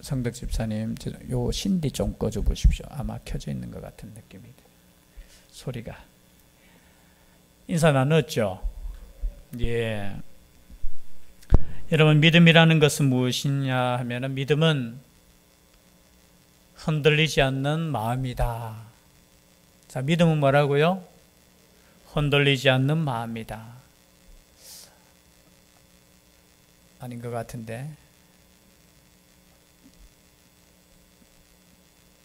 성덕 집사님, 요 신디 좀 꺼줘 보십시오. 아마 켜져 있는 것 같은 느낌이 돼요. 소리가. 인사 나눴죠? 예. 여러분, 믿음이라는 것은 무엇이냐 하면은, 믿음은 흔들리지 않는 마음이다. 자, 믿음은 뭐라고요? 흔들리지 않는 마음이다. 아닌 것 같은데.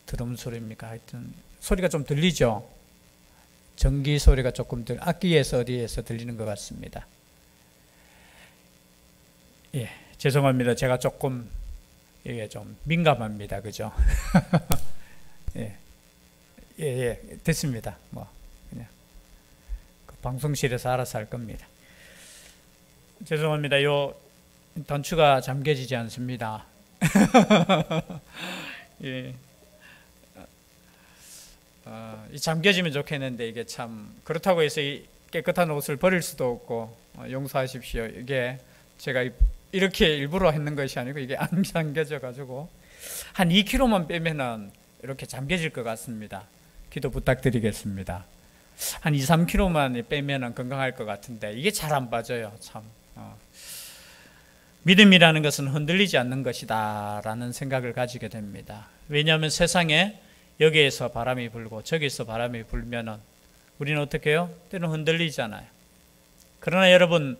드럼 소리입니까? 하여튼 소리가 좀 들리죠? 전기 소리가 조금 악기에서 어디에서 들리는 것 같습니다. 예, 죄송합니다. 제가 조금 이게 좀 민감합니다. 그죠? 예, 됐습니다. 뭐 그냥 그 방송실에서 알아서 할 겁니다. 죄송합니다. 요 단추가 잠겨지지 않습니다. 예. 이 잠겨지면 좋겠는데, 이게 참 그렇다고 해서 이 깨끗한 옷을 버릴 수도 없고, 용서하십시오. 이게 제가 이렇게 일부러 했는 것이 아니고, 이게 안 잠겨져 가지고 한 2kg만 빼면은 이렇게 잠겨질 것 같습니다. 기도 부탁드리겠습니다. 한 2-3kg만 빼면은 건강할 것 같은데, 이게 잘 안 빠져요. 참. 믿음이라는 것은 흔들리지 않는 것이다 라는 생각을 가지게 됩니다. 왜냐하면 세상에 여기에서 바람이 불고 저기에서 바람이 불면은 우리는 어떻게 해요? 때는 흔들리잖아요. 그러나 여러분,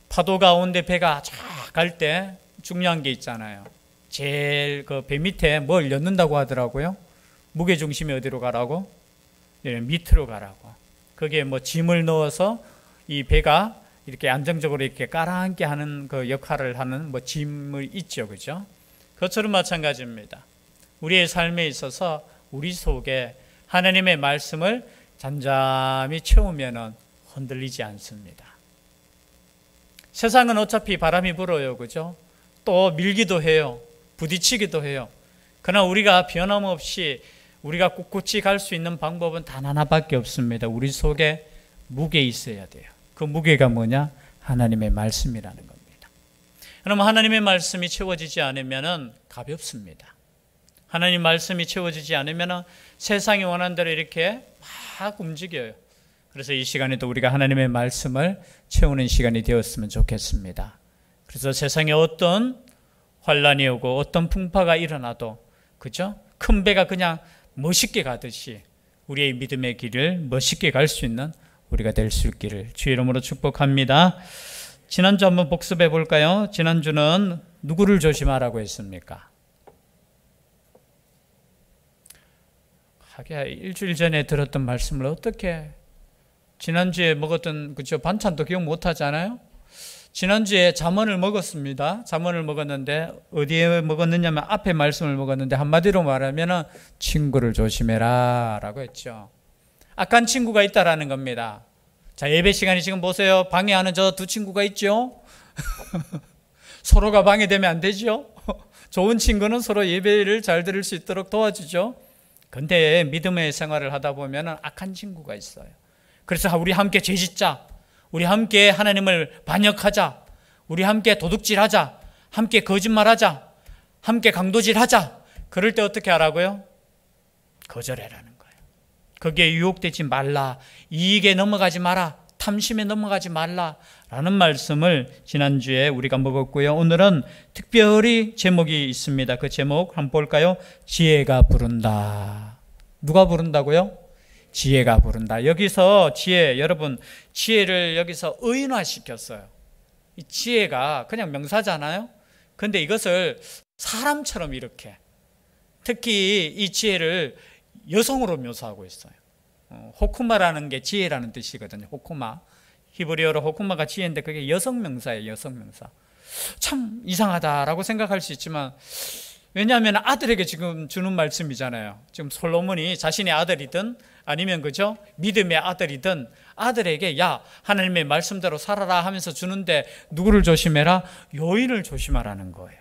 파도 가운데 배가 쫙 갈 때 중요한 게 있잖아요. 제일 그 배 밑에 뭘 넣는다고 하더라고요. 무게 중심이 어디로 가라고? 예, 밑으로 가라고. 거기에 뭐 짐을 넣어서 이 배가 이렇게 안정적으로 이렇게 깔아앉게 하는 그 역할을 하는 뭐 짐을 있죠, 그죠? 그것처럼 마찬가지입니다. 우리의 삶에 있어서 우리 속에 하나님의 말씀을 잠잠히 채우면은 흔들리지 않습니다. 세상은 어차피 바람이 불어요, 그죠? 또 밀기도 해요. 부딪히기도 해요. 그러나 우리가 변함없이 우리가 꿋꿋이 갈 수 있는 방법은 단 하나밖에 없습니다. 우리 속에 무게 있어야 돼요. 그 무게가 뭐냐? 하나님의 말씀이라는 겁니다. 그럼 하나님의 말씀이 채워지지 않으면은 가볍습니다. 하나님 말씀이 채워지지 않으면 세상이 원하는 대로 이렇게 막 움직여요. 그래서 이 시간에도 우리가 하나님의 말씀을 채우는 시간이 되었으면 좋겠습니다. 그래서 세상에 어떤 환란이 오고 어떤 풍파가 일어나도, 그죠? 큰 배가 그냥 멋있게 가듯이 우리의 믿음의 길을 멋있게 갈 수 있는 우리가 될 수 있기를 주의 이름으로 축복합니다. 지난주 한번 복습해 볼까요? 지난주는 누구를 조심하라고 했습니까? 하게 일주일 전에 들었던 말씀을 어떻게 지난주에 먹었던 그죠? 반찬도 기억 못 하잖아요. 지난주에 잠언을 먹었습니다. 잠언을 먹었는데 어디에 먹었느냐면 앞에 말씀을 먹었는데 한마디로 말하면 친구를 조심해라 라고 했죠. 악한 친구가 있다라는 겁니다. 자, 예배 시간이 지금 보세요. 방해하는 저 두 친구가 있죠. 서로가 방해되면 안 되죠. 좋은 친구는 서로 예배를 잘 들을 수 있도록 도와주죠. 근데 믿음의 생활을 하다 보면 악한 친구가 있어요. 그래서 우리 함께 죄짓자, 우리 함께 하나님을 반역하자, 우리 함께 도둑질하자, 함께 거짓말하자, 함께 강도질하자. 그럴 때 어떻게 하라고요? 거절해라는 거예요. 거기에 유혹되지 말라, 이익에 넘어가지 마라, 탐심에 넘어가지 말라 라는 말씀을 지난주에 우리가 먹었고요. 오늘은 특별히 제목이 있습니다. 그 제목 한번 볼까요? 지혜가 부른다. 누가 부른다고요? 지혜가 부른다. 여기서 지혜, 여러분 지혜를 여기서 의인화시켰어요. 이 지혜가 그냥 명사잖아요. 근데 이것을 사람처럼 이렇게, 특히 이 지혜를 여성으로 묘사하고 있어요. 호쿠마라는 게 지혜라는 뜻이거든요. 호쿠마. 히브리어로 호쿠마가 지혜인데 그게 여성 명사예요. 여성 명사. 참 이상하다라고 생각할 수 있지만, 왜냐하면 아들에게 지금 주는 말씀이잖아요. 지금 솔로몬이 자신의 아들이든 아니면 그죠? 믿음의 아들이든 아들에게 야, 하나님의 말씀대로 살아라 하면서 주는데 누구를 조심해라? 여인을 조심하라는 거예요.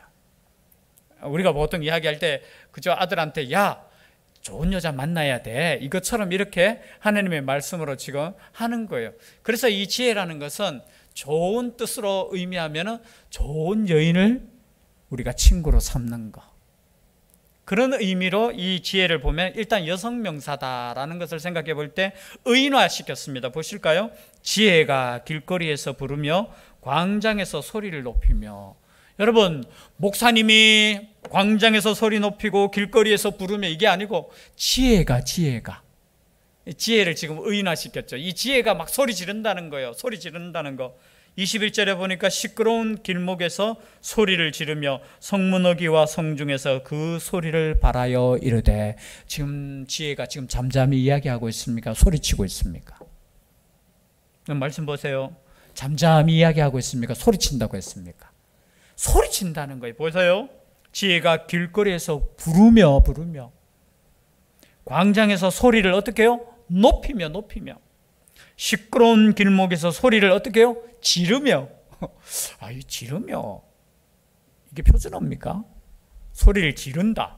우리가 보통 이야기할 때 그죠? 아들한테 야, 좋은 여자 만나야 돼. 이것처럼 이렇게 하나님의 말씀으로 지금 하는 거예요. 그래서 이 지혜라는 것은 좋은 뜻으로 의미하면 좋은 여인을 우리가 친구로 삼는 거. 그런 의미로 이 지혜를 보면 일단 여성 명사다라는 것을 생각해 볼 때 의인화시켰습니다. 보실까요? 지혜가 길거리에서 부르며 광장에서 소리를 높이며. 여러분, 목사님이 광장에서 소리 높이고 길거리에서 부르며 이게 아니고 지혜가 지혜를 지금 의인화시켰죠. 이 지혜가 막 소리 지른다는 거예요. 소리 지른다는 거. 21절에 보니까 시끄러운 길목에서 소리를 지르며 성문 어귀와 성중에서 그 소리를 발하여 이르되. 지금 지혜가 지금 잠잠히 이야기하고 있습니까? 소리치고 있습니까? 말씀 보세요. 잠잠히 이야기하고 있습니까? 소리친다고 했습니까? 소리친다는 거예요. 보세요. 지혜가 길거리에서 부르며 광장에서 소리를 어떻게 해요? 높이며 시끄러운 길목에서 소리를 어떻게 해요? 지르며. 이 지르며 이게 표준어입니까? 소리를 지른다.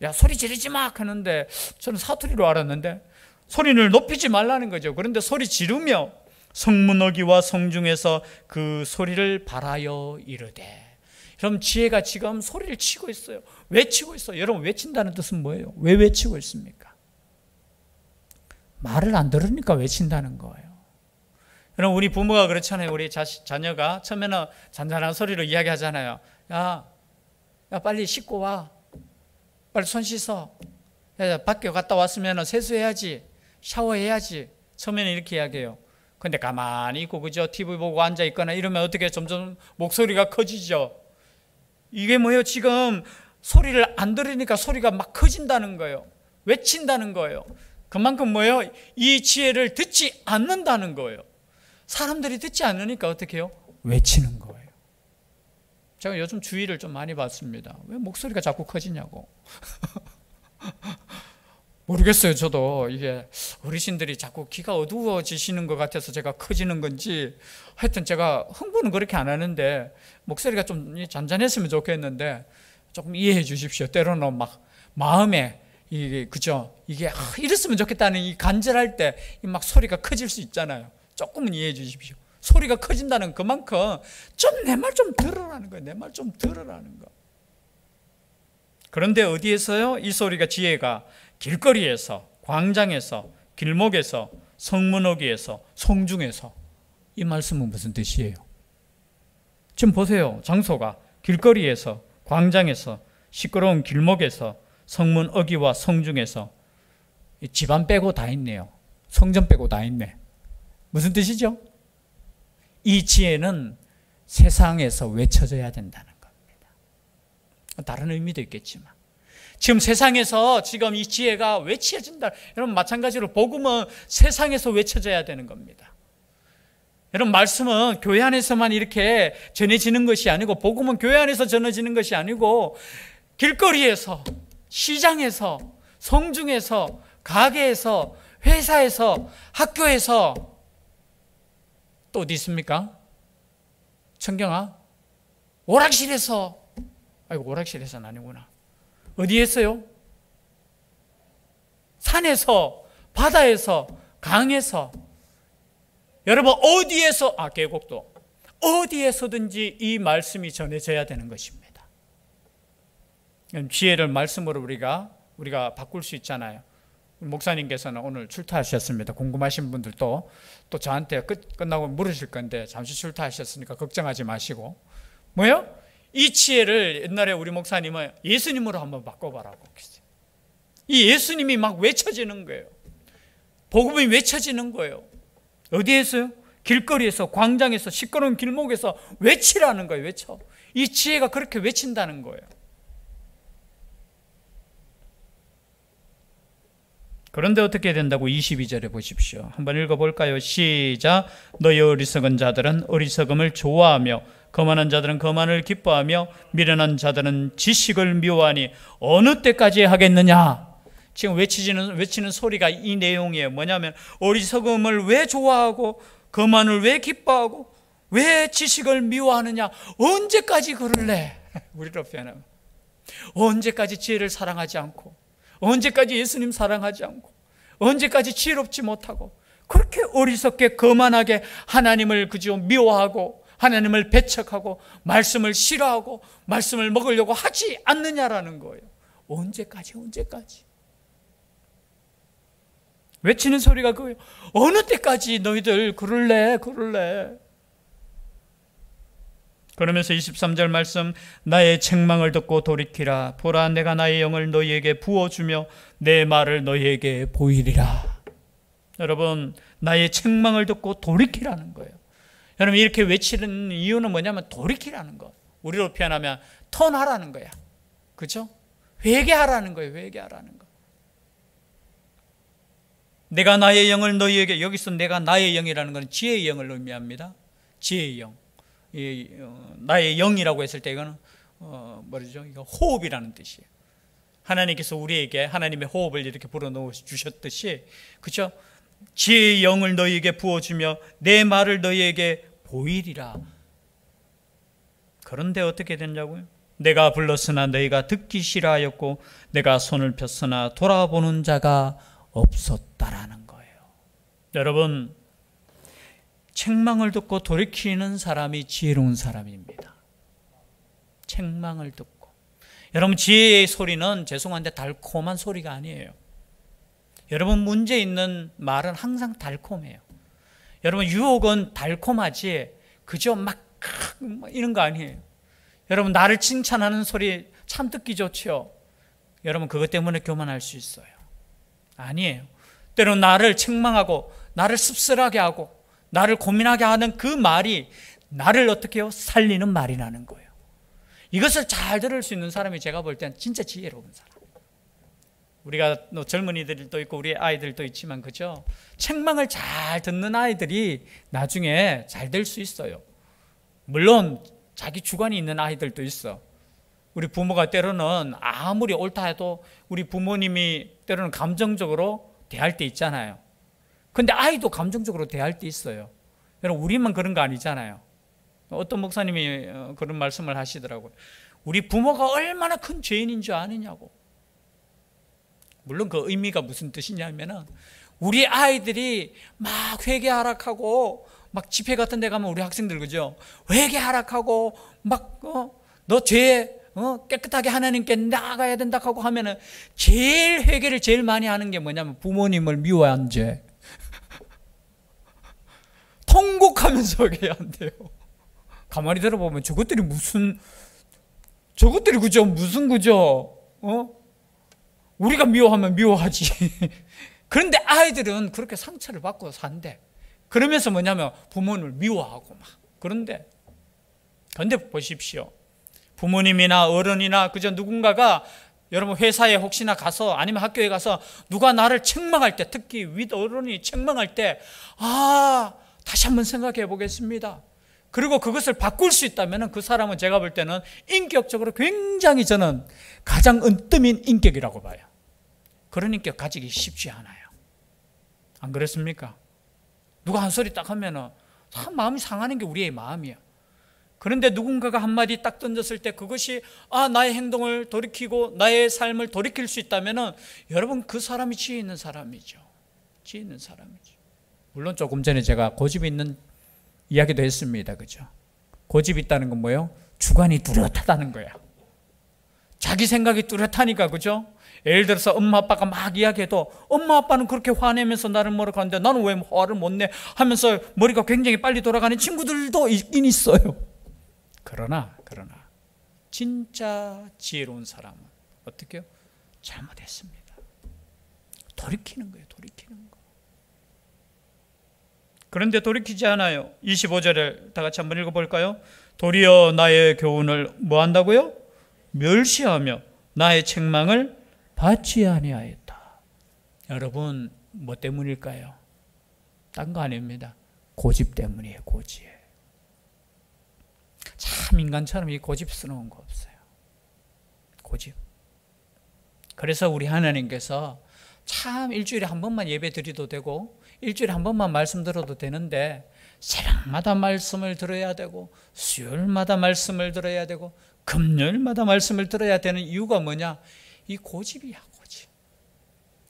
야, 소리 지르지 마 하는데 저는 사투리로 알았는데 소리를 높이지 말라는 거죠. 그런데 소리 지르며 성문 어귀와 성중에서 그 소리를 발하여 이르되. 그럼 지혜가 지금 소리를 치고 있어요. 외치고 있어요. 여러분, 외친다는 뜻은 뭐예요? 왜 외치고 있습니까? 말을 안 들으니까 외친다는 거예요. 여러분, 우리 부모가 그렇잖아요. 우리 자녀가 처음에는 잔잔한 소리로 이야기하잖아요. 야, 빨리 씻고 와. 빨리 손 씻어. 야, 밖에 갔다 왔으면 세수해야지. 샤워해야지. 처음에는 이렇게 이야기해요. 근데 가만히 있고, 그죠? TV 보고 앉아 있거나 이러면 어떻게 점점 목소리가 커지죠? 이게 뭐예요? 지금 소리를 안 들으니까 소리가 막 커진다는 거예요. 외친다는 거예요. 그만큼 뭐예요? 이 지혜를 듣지 않는다는 거예요. 사람들이 듣지 않으니까 어떻게 해요? 외치는 거예요. 제가 요즘 주의를 좀 많이 받습니다. 왜 목소리가 자꾸 커지냐고. 모르겠어요. 저도 이게 어르신들이 자꾸 귀가 어두워지시는 것 같아서 제가 커지는 건지, 하여튼 제가 흥분은 그렇게 안 하는데 목소리가 좀 잔잔했으면 좋겠는데 조금 이해해 주십시오. 때로는 막 마음에 그죠? 이게 이랬으면 좋겠다는 이 간절할 때 막 소리가 커질 수 있잖아요. 조금은 이해해 주십시오. 소리가 커진다는 그만큼 좀 내 말 좀 들으라는 거예요. 내 말 좀 들으라는 거. 그런데 어디에서요? 이 소리가 지혜가 길거리에서, 광장에서, 길목에서, 성문 어귀에서, 성중에서. 이 말씀은 무슨 뜻이에요? 지금 보세요. 장소가 길거리에서, 광장에서, 시끄러운 길목에서, 성문 어귀와 성중에서. 집안 빼고 다 있네요. 성전 빼고 다 있네. 무슨 뜻이죠? 이 지혜는 세상에서 외쳐져야 된다는 겁니다. 다른 의미도 있겠지만 지금 세상에서 지금 이 지혜가 외쳐진다. 여러분, 마찬가지로 복음은 세상에서 외쳐져야 되는 겁니다. 여러분, 말씀은 교회 안에서만 이렇게 전해지는 것이 아니고, 복음은 교회 안에서 전해지는 것이 아니고 길거리에서, 시장에서, 성중에서, 가게에서, 회사에서, 학교에서, 또 어디 있습니까? 청경아? 오락실에서. 아이고, 오락실에서는 아니구나. 어디에서요? 산에서, 바다에서, 강에서. 여러분, 어디에서, 계곡도. 어디에서든지 이 말씀이 전해져야 되는 것입니다. 지혜를 말씀으로 우리가 바꿀 수 있잖아요. 목사님께서는 오늘 출타하셨습니다. 궁금하신 분들도 또 저한테 끝나고 물으실 건데 잠시 출타하셨으니까 걱정하지 마시고. 뭐요? 이 지혜를 옛날에 우리 목사님은 예수님으로 한번 바꿔봐라고. 이 예수님이 막 외쳐지는 거예요. 복음이 외쳐지는 거예요. 어디에서요? 길거리에서, 광장에서, 시끄러운 길목에서 외치라는 거예요. 외쳐. 이 지혜가 그렇게 외친다는 거예요. 그런데 어떻게 된다고? 22절에 보십시오. 한번 읽어볼까요? 시작. 너희 어리석은 자들은 어리석음을 좋아하며 거만한 자들은 거만을 기뻐하며 미련한 자들은 지식을 미워하니 어느 때까지 하겠느냐? 지금 외치는 소리가 이 내용이에요. 뭐냐면 어리석음을 왜 좋아하고 거만을 왜 기뻐하고 왜 지식을 미워하느냐? 언제까지 그럴래? 우리로 표현하면 언제까지 지혜를 사랑하지 않고 언제까지 예수님 사랑하지 않고, 언제까지 지혜롭지 못하고, 그렇게 어리석게 거만하게 하나님을 그저 미워하고, 하나님을 배척하고, 말씀을 싫어하고, 말씀을 먹으려고 하지 않느냐라는 거예요. 언제까지? 외치는 소리가 그거예요. 어느 때까지 너희들 그럴래? 그러면서 23절 말씀, 나의 책망을 듣고 돌이키라. 보라, 내가 나의 영을 너희에게 부어주며 내 말을 너희에게 보이리라. 여러분, 나의 책망을 듣고 돌이키라는 거예요. 여러분, 이렇게 외치는 이유는 뭐냐면 돌이키라는 거. 우리로 표현하면 턴하라는 거야. 그렇죠? 회개하라는 거예요. 회개하라는 거. 내가 나의 영을 너희에게, 여기서 내가 나의 영이라는 것은 지혜의 영을 의미합니다. 지혜의 영. 나의 영이라고 했을 때 이거는 뭐죠? 이거 호흡이라는 뜻이에요. 하나님께서 우리에게 하나님의 호흡을 이렇게 불어넣어 주셨듯이, 그렇죠? 지혜의 영을 너희에게 부어주며 내 말을 너희에게 보이리라. 그런데 어떻게 됐냐고요? 내가 불렀으나 너희가 듣기 싫어하였고 내가 손을 폈으나 돌아보는 자가 없었다라는 거예요. 여러분, 책망을 듣고 돌이키는 사람이 지혜로운 사람입니다. 책망을 듣고. 여러분, 지혜의 소리는 죄송한데 달콤한 소리가 아니에요. 여러분, 문제 있는 말은 항상 달콤해요. 여러분, 유혹은 달콤하지 그저 막 이런 거 아니에요. 여러분, 나를 칭찬하는 소리 참 듣기 좋죠. 여러분, 그것 때문에 교만할 수 있어요. 아니에요. 때로는 나를 책망하고 나를 씁쓸하게 하고 나를 고민하게 하는 그 말이 나를 어떻게 해요? 살리는 말이라는 거예요. 이것을 잘 들을 수 있는 사람이 제가 볼 때는 진짜 지혜로운 사람. 우리가 젊은이들도 있고 우리 아이들도 있지만, 그죠? 책망을 잘 듣는 아이들이 나중에 잘 될 수 있어요. 물론 자기 주관이 있는 아이들도 있어. 우리 부모가 때로는 아무리 옳다 해도 우리 부모님이 때로는 감정적으로 대할 때 있잖아요. 근데 아이도 감정적으로 대할 때 있어요. 여러분, 우리만 그런 거 아니잖아요. 어떤 목사님이 그런 말씀을 하시더라고요. 우리 부모가 얼마나 큰 죄인인 줄 아느냐고. 물론 그 의미가 무슨 뜻이냐면은, 우리 아이들이 막 회개하락하고 막 집회 같은 데 가면 우리 학생들, 그죠? 회개하락하고 막 너 죄 깨끗하게 하나님께 나아가야 된다 하고 하면은 제일 회개를 제일 많이 하는 게 뭐냐면 부모님을 미워한 죄. 통곡하면서 회개한대요. 가만히 들어보면 저것들이 그죠? 무슨 그죠? 우리가 미워하면 미워하지. 그런데 아이들은 그렇게 상처를 받고 산대. 그러면서 뭐냐면 부모님을 미워하고 막. 그런데 보십시오. 부모님이나 어른이나 그저 누군가가 여러분 회사에 혹시나 가서 아니면 학교에 가서 누가 나를 책망할 때, 특히 윗 어른이 책망할 때, 다시 한번 생각해 보겠습니다. 그리고 그것을 바꿀 수 있다면 그 사람은 제가 볼 때는 인격적으로 굉장히 저는 가장 은뜸인 인격이라고 봐요. 그런 인격 가지기 쉽지 않아요. 안 그렇습니까? 누가 한 소리 딱 하면은 참 마음이 상하는 게 우리의 마음이야. 그런데 누군가가 한마디 딱 던졌을 때 그것이 나의 행동을 돌이키고 나의 삶을 돌이킬 수 있다면은 여러분, 그 사람이 지혜 있는 사람이죠. 지혜 있는 사람이죠. 물론 조금 전에 제가 고집 있는 이야기도 했습니다. 그죠? 고집 있다는 건 뭐예요? 주관이 뚜렷하다는 거야. 자기 생각이 뚜렷하니까, 그죠? 예를 들어서 엄마 아빠가 막 이야기해도 엄마 아빠는 그렇게 화내면서 나를 뭐라고 하는데 나는 왜 화를 못 내 하면서 머리가 굉장히 빨리 돌아가는 친구들도 있긴 있어요. 그러나 진짜 지혜로운 사람은 어떻게 해요? 잘못했습니다. 돌이키는 거예요. 돌이키는 거. 그런데 돌이키지 않아요. 25절을 다 같이 한번 읽어볼까요? 도리어 나의 교훈을 뭐 한다고요? 멸시하며 나의 책망을 받지 아니하였다. 여러분, 뭐 때문일까요? 딴 거 아닙니다. 고집 때문이에요. 고집. 참 인간처럼 이 고집스러운 거 없어요. 고집. 그래서 우리 하나님께서 참 일주일에 한 번만 예배 드려도 되고 일주일에 한 번만 말씀 들어도 되는데 새벽마다 말씀을 들어야 되고 수요일마다 말씀을 들어야 되고 금요일마다 말씀을 들어야 되는 이유가 뭐냐? 이 고집이야, 고집.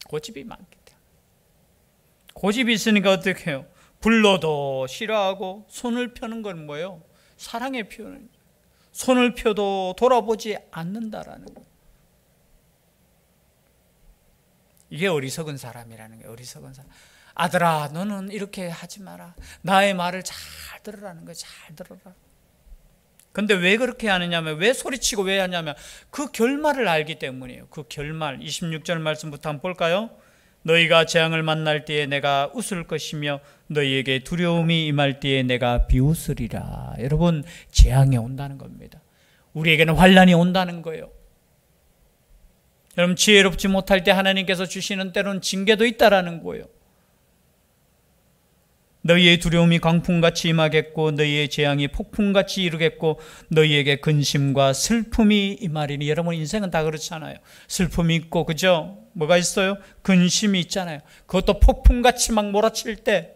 고집이 많기 때문에. 고집이 있으니까 어떻게 해요? 불러도 싫어하고 손을 펴는 건 뭐예요? 사랑의 표현이죠. 손을 펴도 돌아보지 않는다라는 거예요. 이게 어리석은 사람이라는 거예요. 어리석은 사람. 아들아, 너는 이렇게 하지 마라. 나의 말을 잘 들으라는 거예요. 잘 들어라. 근데 왜 그렇게 하느냐면, 왜 소리치고 왜 하냐면 그 결말을 알기 때문이에요. 그 결말. 26절 말씀부터 한번 볼까요? 너희가 재앙을 만날 때에 내가 웃을 것이며 너희에게 두려움이 임할 때에 내가 비웃으리라. 여러분, 재앙이 온다는 겁니다. 우리에게는 환난이 온다는 거예요. 여러분, 지혜롭지 못할 때 하나님께서 주시는 때로는 징계도 있다라는 거예요. 너희의 두려움이 광풍같이 임하겠고 너희의 재앙이 폭풍같이 이르겠고 너희에게 근심과 슬픔이 임하리니. 여러분, 인생은 다 그렇잖아요. 슬픔이 있고, 그죠? 뭐가 있어요? 근심이 있잖아요. 그것도 폭풍같이 막 몰아칠 때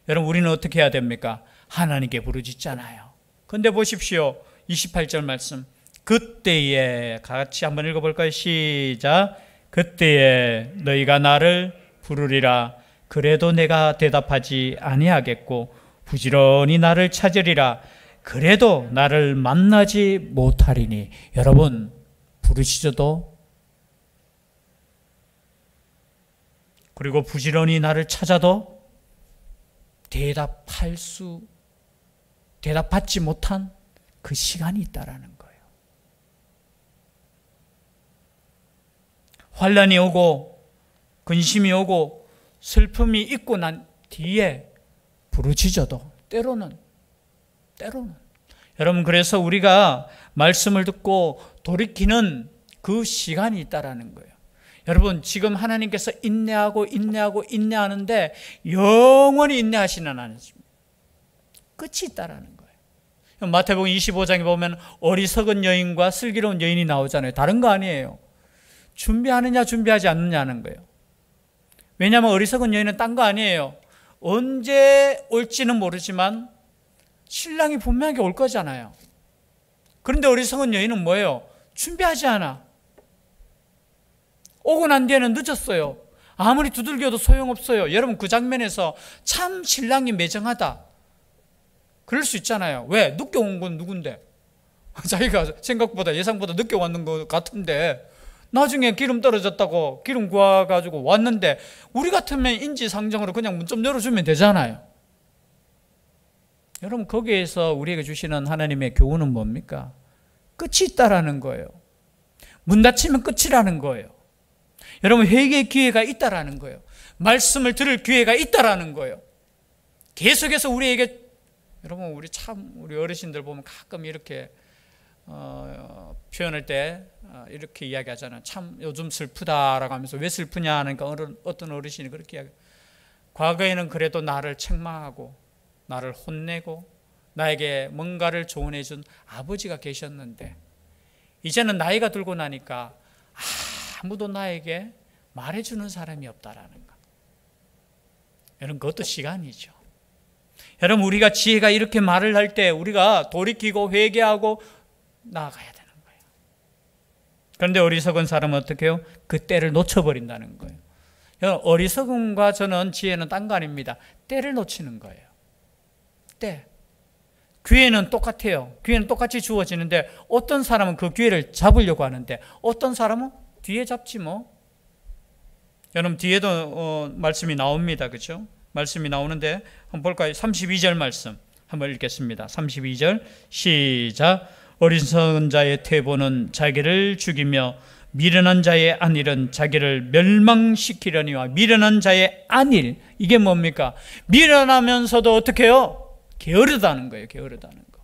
여러분, 우리는 어떻게 해야 됩니까? 하나님께 부르짖잖아요. 근데 보십시오, 28절 말씀. 그때에, 같이 한번 읽어볼까요? 시작. 그때에 너희가 나를 부르리라. 그래도 내가 대답하지 아니하겠고 부지런히 나를 찾으리라. 그래도 나를 만나지 못하리니. 여러분, 부르짖어도, 그리고 부지런히 나를 찾아도 대답받지 못한 그 시간이 있다라는 거예요. 환난이 오고 근심이 오고 슬픔이 있고 난 뒤에 부르짖어도 때로는 여러분, 그래서 우리가 말씀을 듣고 돌이키는 그 시간이 있다라는 거예요. 여러분, 지금 하나님께서 인내하는데 영원히 인내하시는 하나님입니다. 끝이 있다라는 거예요. 마태복음 25장에 보면 어리석은 여인과 슬기로운 여인이 나오잖아요. 다른 거 아니에요. 준비하느냐 준비하지 않느냐는 거예요. 왜냐하면 어리석은 여인은 딴 거 아니에요. 언제 올지는 모르지만 신랑이 분명하게 올 거잖아요. 그런데 어리석은 여인은 뭐예요? 준비하지 않아. 오고 난 뒤에는 늦었어요. 아무리 두들겨도 소용없어요. 여러분, 그 장면에서 참 신랑이 매정하다, 그럴 수 있잖아요. 왜? 늦게 온 건 누군데? 자기가 생각보다 예상보다 늦게 왔는 것 같은데 나중에 기름 떨어졌다고 기름 구워가지고 왔는데 우리 같으면 인지상정으로 그냥 문 좀 열어주면 되잖아요. 여러분, 거기에서 우리에게 주시는 하나님의 교훈은 뭡니까? 끝이 있다라는 거예요. 문 닫히면 끝이라는 거예요. 여러분, 회개의 기회가 있다라는 거예요. 말씀을 들을 기회가 있다라는 거예요. 계속해서 우리에게, 여러분, 우리 어르신들 보면 가끔 이렇게 표현할 때 이렇게 이야기하잖아요. 참 요즘 슬프다라고 하면서 왜 슬프냐 하니까 어떤 어르신이 그렇게 이야기해요. 과거에는 그래도 나를 책망하고 나를 혼내고 나에게 뭔가를 조언해 준 아버지가 계셨는데 이제는 나이가 들고 나니까 아무도 나에게 말해주는 사람이 없다라는 거. 여러분, 그것도 시간이죠. 여러분, 우리가 지혜가 이렇게 말을 할 때 우리가 돌이키고 회개하고 나아가야 되는 거예요. 그런데 어리석은 사람은 어떻게 해요? 그 때를 놓쳐버린다는 거예요. 여러분, 어리석음과 저는 지혜는 딴 거 아닙니다. 때를 놓치는 거예요. 때. 기회는 똑같아요. 기회는 똑같이 주어지는데 어떤 사람은 그 기회를 잡으려고 하는데 어떤 사람은 뒤에 잡지 뭐. 여러분, 뒤에도 말씀이 나옵니다. 그렇죠? 말씀이 나오는데 한번 볼까요? 32절 말씀 한번 읽겠습니다. 32절 시작. 어리석은 자의 퇴보는 자기를 죽이며 미련한 자의 안일은 자기를 멸망시키려니와. 미련한 자의 안일, 이게 뭡니까? 미련하면서도 어떻게 해요? 게으르다는 거예요. 게으르다는 거.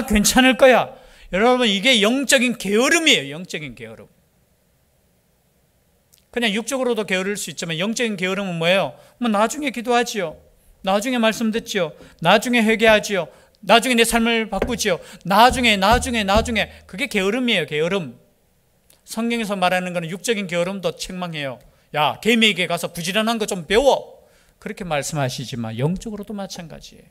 괜찮을 거야. 여러분, 이게 영적인 게으름이에요. 영적인 게으름. 그냥 육적으로도 게으를 수 있지만 영적인 게으름은 뭐예요? 나중에 기도하지요. 나중에 말씀 듣지요. 나중에 회개하지요. 나중에 내 삶을 바꾸지요. 나중에. 그게 게으름이에요. 게으름. 성경에서 말하는 것은 육적인 게으름도 책망해요. 야, 개미에게 가서 부지런한 거 좀 배워. 그렇게 말씀하시지만 영적으로도 마찬가지예요.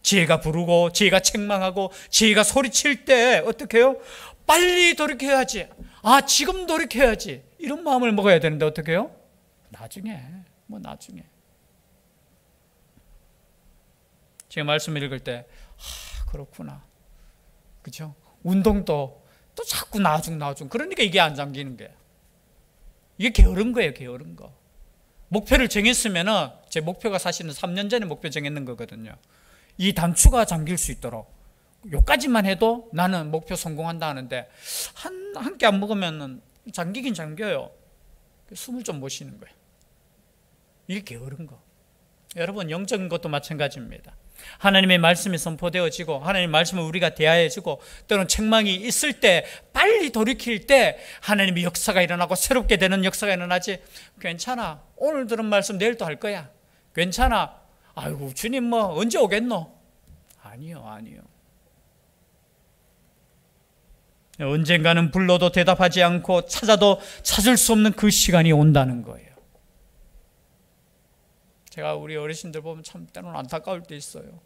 지혜가 부르고 지혜가 책망하고 지혜가 소리칠 때 어떻게 해요? 빨리 돌이켜야지. 지금 돌이켜야지. 이런 마음을 먹어야 되는데 어떻게 해요? 나중에. 제가 말씀 읽을 때 그렇구나. 그죠? 운동도 또 자꾸 나중. 그러니까 이게 안 잠기는 거예요. 이게 게으른 거예요, 게으른 거. 목표를 정했으면은, 제 목표가 사실은 3년 전에 목표 정했는 거거든요. 이 단추가 잠길 수 있도록. 요까지만 해도 나는 목표 성공한다 하는데, 한 끼 안 먹으면 잠기긴 잠겨요. 숨을 좀 못 쉬는 거예요. 이게 게으른 거. 여러분, 영적인 것도 마찬가지입니다. 하나님의 말씀이 선포되어지고 하나님의 말씀을 우리가 대하여지고 때로는 책망이 있을 때 빨리 돌이킬 때 하나님의 역사가 일어나고 새롭게 되는 역사가 일어나지. 괜찮아, 오늘 들은 말씀 내일 또 할 거야. 괜찮아, 아이고 주님 뭐 언제 오겠노? 아니요. 언젠가는 불러도 대답하지 않고 찾아도 찾을 수 없는 그 시간이 온다는 거예요. 제가 우리 어르신들 보면 참 때로는 안타까울 때 있어요.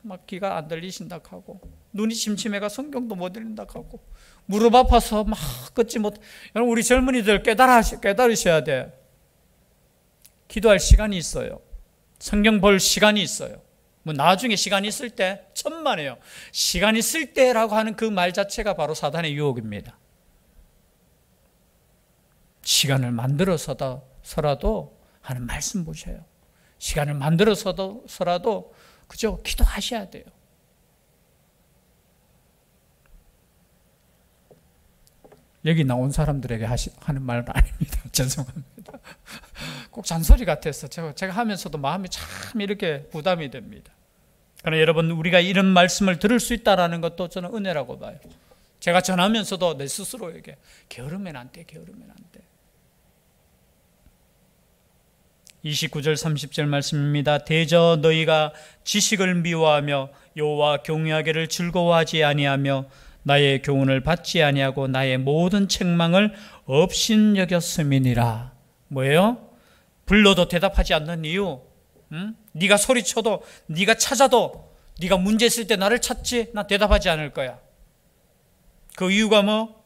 막 귀가 안 들리신다 하고, 눈이 침침해가 성경도 못 읽는다 하고, 무릎 아파서 막 걷지 못. 여러분, 우리 젊은이들 깨달으셔야 돼. 기도할 시간이 있어요. 성경 볼 시간이 있어요. 뭐 나중에 시간 있을 때 천만에요. 시간 있을 때라고 하는 그 말 자체가 바로 사단의 유혹입니다. 시간을 만들어서라도 하는 말씀 보셔요. 시간을 만들어서라도 그죠? 기도하셔야 돼요. 여기 나온 사람들에게 하는 말은 아닙니다. 죄송합니다. 꼭 잔소리 같아서 제가 하면서도 마음이 참 이렇게 부담이 됩니다. 그러나 여러분, 우리가 이런 말씀을 들을 수 있다는 것도 저는 은혜라고 봐요. 제가 전하면서도 내 스스로에게 게으르면 안 돼. 29절 30절 말씀입니다. 대저 너희가 지식을 미워하며 여호와 경외하기를 즐거워하지 아니하며 나의 교훈을 받지 아니하고 나의 모든 책망을 업신여겼음이니라. 뭐예요? 불러도 대답하지 않는 이유. 네가 소리쳐도, 네가 찾아도, 네가 문제 있을 때 나를 찾지, 나 대답하지 않을 거야. 그 이유가 뭐?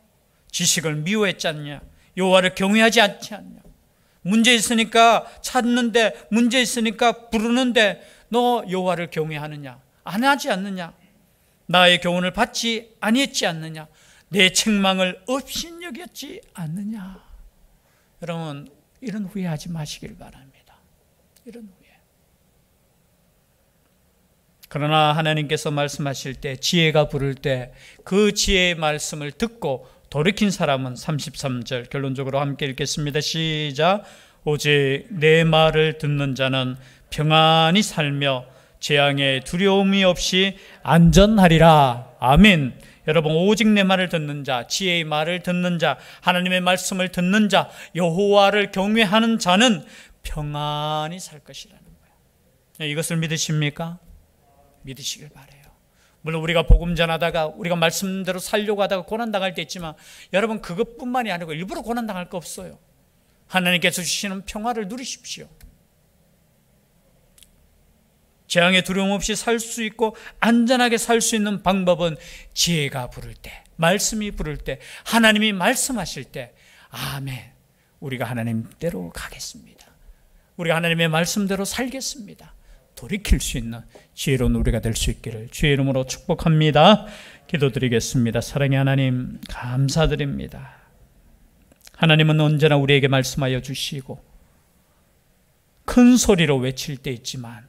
지식을 미워했지 않냐, 여호와를 경외하지 않지 않냐. 문제 있으니까 찾는데, 문제 있으니까 부르는데 너 여호와를 경외하느냐, 안 하지 않느냐, 나의 교훈을 받지 아니했지 않느냐, 내 책망을 업신여겼지 않느냐. 여러분, 이런 후회하지 마시길 바랍니다. 이런 후회. 그러나 하나님께서 말씀하실 때, 지혜가 부를 때 그 지혜의 말씀을 듣고 돌이킨 사람은 33절 결론적으로 함께 읽겠습니다. 시작. 오직 내 말을 듣는 자는 평안히 살며 재앙에 두려움이 없이 안전하리라. 아멘. 여러분, 오직 내 말을 듣는 자, 지혜의 말을 듣는 자, 하나님의 말씀을 듣는 자, 여호와를 경외하는 자는 평안히 살 것이라는 거예요. 이것을 믿으십니까? 믿으시길 바라요. 물론 우리가 복음 전하다가 우리가 말씀대로 살려고 하다가 고난당할 때 있지만, 여러분, 그것뿐만이 아니고 일부러 고난당할 거 없어요. 하나님께서 주시는 평화를 누리십시오. 재앙에 두려움 없이 살 수 있고 안전하게 살 수 있는 방법은 지혜가 부를 때, 말씀이 부를 때, 하나님이 말씀하실 때, 아멘, 우리가 하나님대로 가겠습니다. 우리가 하나님의 말씀대로 살겠습니다. 돌이킬 수 있는 지혜로운 우리가 될 수 있기를 주의 이름으로 축복합니다. 기도드리겠습니다. 사랑의 하나님, 감사드립니다. 하나님은 언제나 우리에게 말씀하여 주시고 큰 소리로 외칠 때 있지만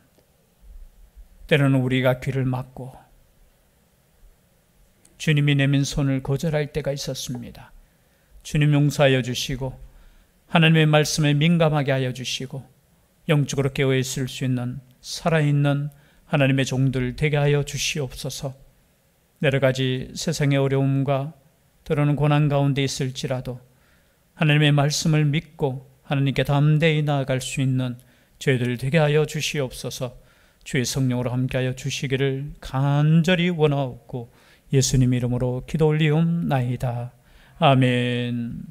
때로는 우리가 귀를 막고 주님이 내민 손을 거절할 때가 있었습니다. 주님 용서하여 주시고 하나님의 말씀에 민감하게 하여 주시고 영적으로 깨어 있을 수 있는 살아있는 하나님의 종들 되게 하여 주시옵소서. 여러 가지 세상의 어려움과 때로는 고난 가운데 있을지라도 하나님의 말씀을 믿고 하나님께 담대히 나아갈 수 있는 저희들 되게 하여 주시옵소서. 주의 성령으로 함께하여 주시기를 간절히 원하옵고 예수님 이름으로 기도 올리옵나이다. 아멘.